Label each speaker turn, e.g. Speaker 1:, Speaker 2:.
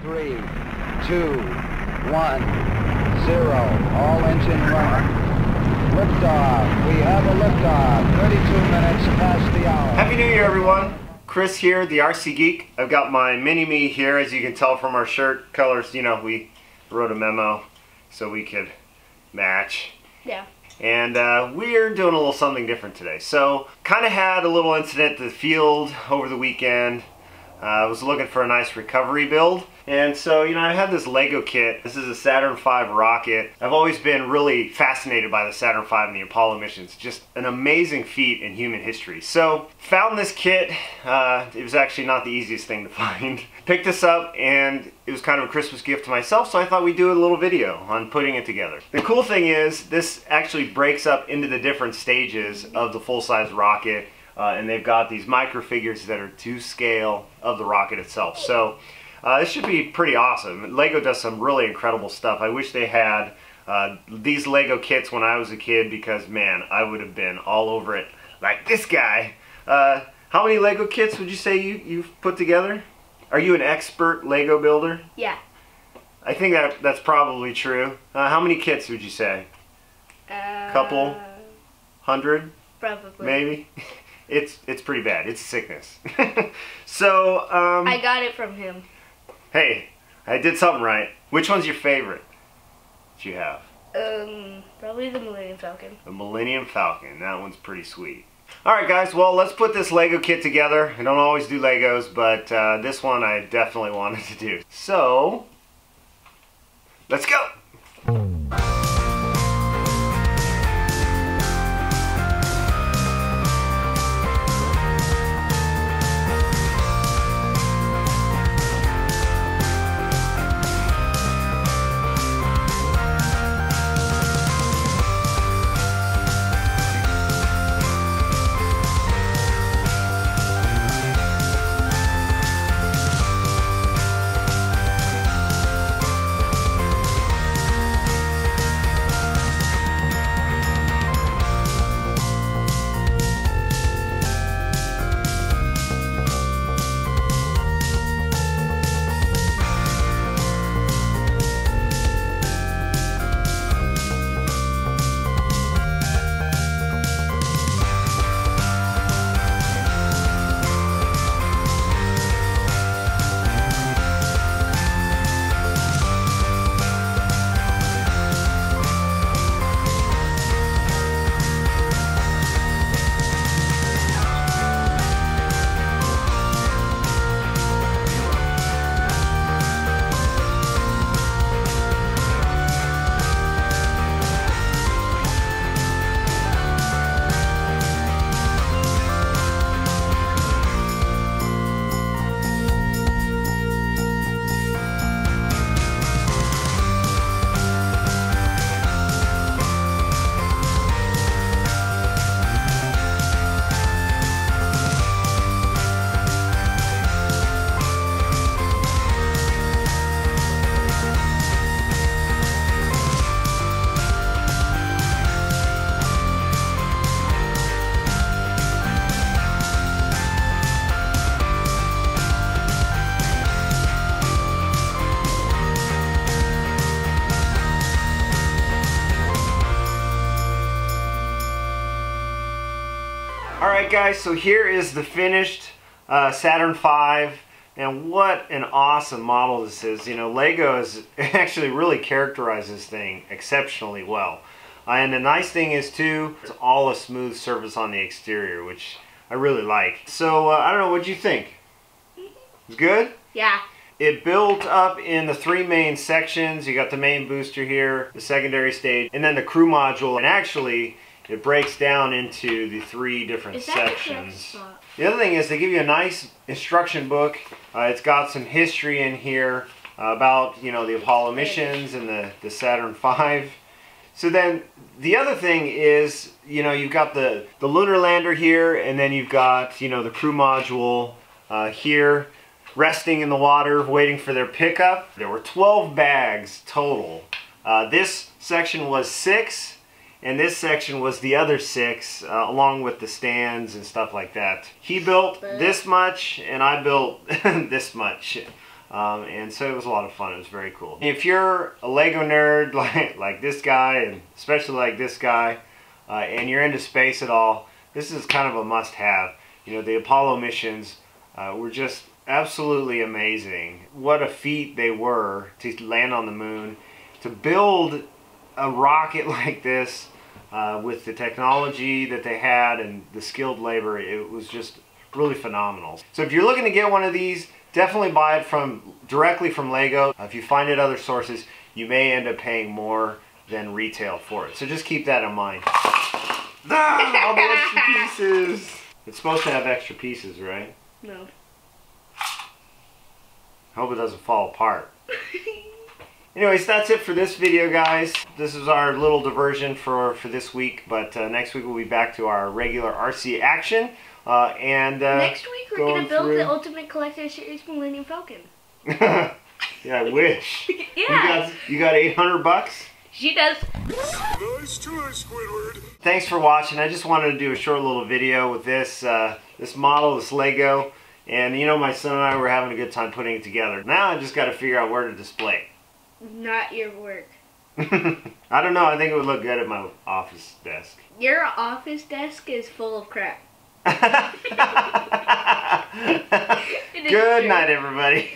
Speaker 1: 3, 2, 1, 0. All engine running. Liftoff. We have a liftoff. 32 minutes past the hour.
Speaker 2: Happy New Year, everyone. Chris here, the RC Geek. I've got my mini-me here, as you can tell from our shirt colors. You know, we wrote a memo so we could match.
Speaker 3: Yeah.
Speaker 2: And we're doing a little something different today. So, kind of had a little incident at the field over the weekend. I was looking for a nice recovery build. And so, you know, I had this Lego kit. This is a Saturn V rocket. I've always been really fascinated by the Saturn V and the Apollo missions. Just an amazing feat in human history. So, found this kit. It was actually not the easiest thing to find. Picked this up, and it was kind of a Christmas gift to myself, so I thought we'd do a little video on putting it together. The cool thing is, this actually breaks up into the different stages of the full-size rocket. And they've got these micro figures that are to scale of the rocket itself. So this should be pretty awesome. Lego does some really incredible stuff. I wish they had these Lego kits when I was a kid, because man, I would have been all over it like this guy. How many Lego kits would you say you've put together? Are you an expert Lego builder?
Speaker 3: Yeah.
Speaker 2: I think that's probably true. How many kits would you say? Couple? 100?
Speaker 3: Probably.
Speaker 2: Maybe? It's pretty bad. It's a sickness. So,
Speaker 3: I got it from him.
Speaker 2: Hey, I did something right. Which one's your favorite that you have?
Speaker 3: Probably the Millennium Falcon.
Speaker 2: The Millennium Falcon. That one's pretty sweet. Alright guys, well, let's put this Lego kit together. I don't always do Legos, but this one I definitely wanted to do. So, let's go! Alright guys, so here is the finished Saturn V, and what an awesome model this is. You know, Lego is actually really characterized this thing exceptionally well. And the nice thing is too, it's all a smooth surface on the exterior, which I really like. So, I don't know, what'd you think? It's good?
Speaker 3: Yeah.
Speaker 2: It built up in the three main sections. You got the main booster here, the secondary stage, and then the crew module. And actually, it breaks down into the three different sections. The other thing is they give you a nice instruction book. It's got some history in here about, you know, the Apollo missions and the Saturn V. So then the other thing is, you know, you've got the lunar lander here, and then you've got, you know, the crew module here resting in the water waiting for their pickup. There were 12 bags total. This section was 6. And this section was the other 6, along with the stands and stuff like that. He built this much, and I built this much. And so it was a lot of fun. It was very cool. If you're a Lego nerd like this guy, and especially like this guy, and you're into space at all, this is kind of a must-have. You know, the Apollo missions were just absolutely amazing. What a feat they were to land on the moon, to build a rocket like this with the technology that they had and the skilled labor. It was just really phenomenal. So if you're looking to get one of these, definitely buy it directly from Lego. If you find it other sources, you may end up paying more than retail for it. So just keep that in mind. Ah, all the extra pieces. It's supposed to have extra pieces, right?
Speaker 3: No.
Speaker 2: Hope it doesn't fall apart. Anyways, that's it for this video, guys. This is our little diversion for this week, but next week we'll be back to our regular RC action.
Speaker 3: Next week we're going to build the Ultimate Collector Series Millennium Falcon.
Speaker 2: Yeah, I wish.
Speaker 3: Yeah.
Speaker 2: You got $800?
Speaker 3: She does.
Speaker 4: Nice try, Squidward.
Speaker 2: Thanks for watching. I just wanted to do a short little video with this this model, this Lego. And you know, my son and I were having a good time putting it together. Now I just got to figure out where to display
Speaker 3: Not your work.
Speaker 2: it. I don't know. I think it would look good at my office desk.
Speaker 3: Your office desk is full of crap.
Speaker 2: Good night, everybody.